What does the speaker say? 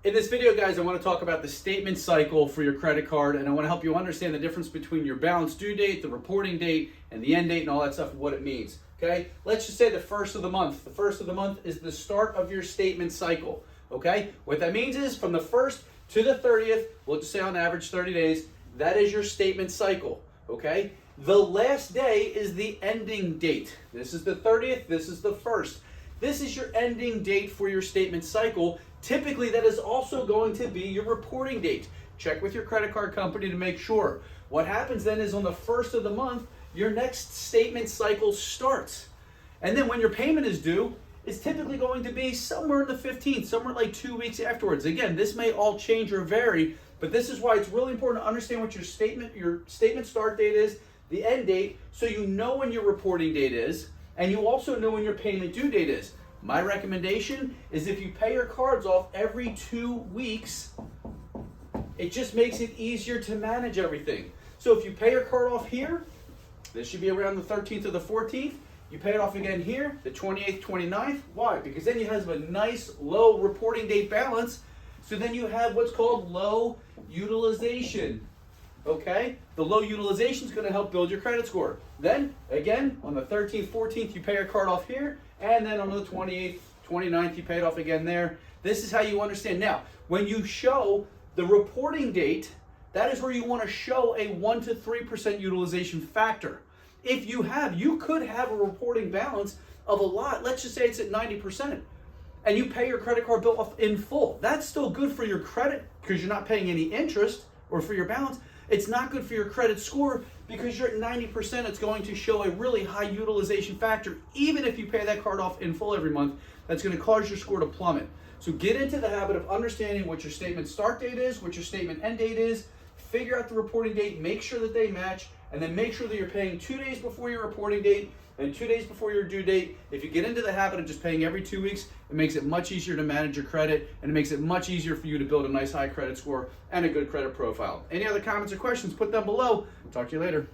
In this video, guys, I want to talk about the statement cycle for your credit card, and I want to help you understand the difference between your balance due date, the reporting date, and the end date, and all that stuff, and what it means. Okay? Let's just say the first of the month. The first of the month is the start of your statement cycle. Okay? What that means is from the 1st to the 30th, we'll just say on average 30 days, that is your statement cycle. Okay? The last day is the ending date. This is the 30th, this is the 1st. This is your ending date for your statement cycle. Typically, that is also going to be your reporting date. Check with your credit card company to make sure. What happens then is on the 1st of the month, your next statement cycle starts. And then when your payment is due, it's typically going to be somewhere in the 15th, somewhere like 2 weeks afterwards. Again, this may all change or vary, but this is why it's really important to understand what your statement start date is, the end date, so you know when your reporting date is, and you also know when your payment due date is. My recommendation is if you pay your cards off every 2 weeks, it just makes it easier to manage everything. So if you pay your card off here, this should be around the 13th or the 14th. You pay it off again here, the 28th, 29th. Why? Because then you have a nice low reporting date balance. So then you have what's called low utilization. Okay? The low utilization is going to help build your credit score. Then, again, on the 13th, 14th, you pay your card off here. And then on the 28th, 29th, you pay it off again there. This is how you understand. Now, when you show the reporting date, that is where you want to show a 1 to 3% utilization factor. If you could have a reporting balance of a lot. Let's just say it's at 90%. And you pay your credit card bill off in full. That's still good for your credit because you're not paying any interest, or for your balance. It's not good for your credit score because you're at 90%. It's going to show a really high utilization factor. Even if you pay that card off in full every month, that's going to cause your score to plummet. So get into the habit of understanding what your statement start date is, what your statement end date is, figure out the reporting date, make sure that they match, and then make sure that you're paying 2 days before your reporting date and 2 days before your due date. If you get into the habit of just paying every 2 weeks, it makes it much easier to manage your credit, and it makes it much easier for you to build a nice high credit score and a good credit profile. Any other comments or questions, put them below. Talk to you later.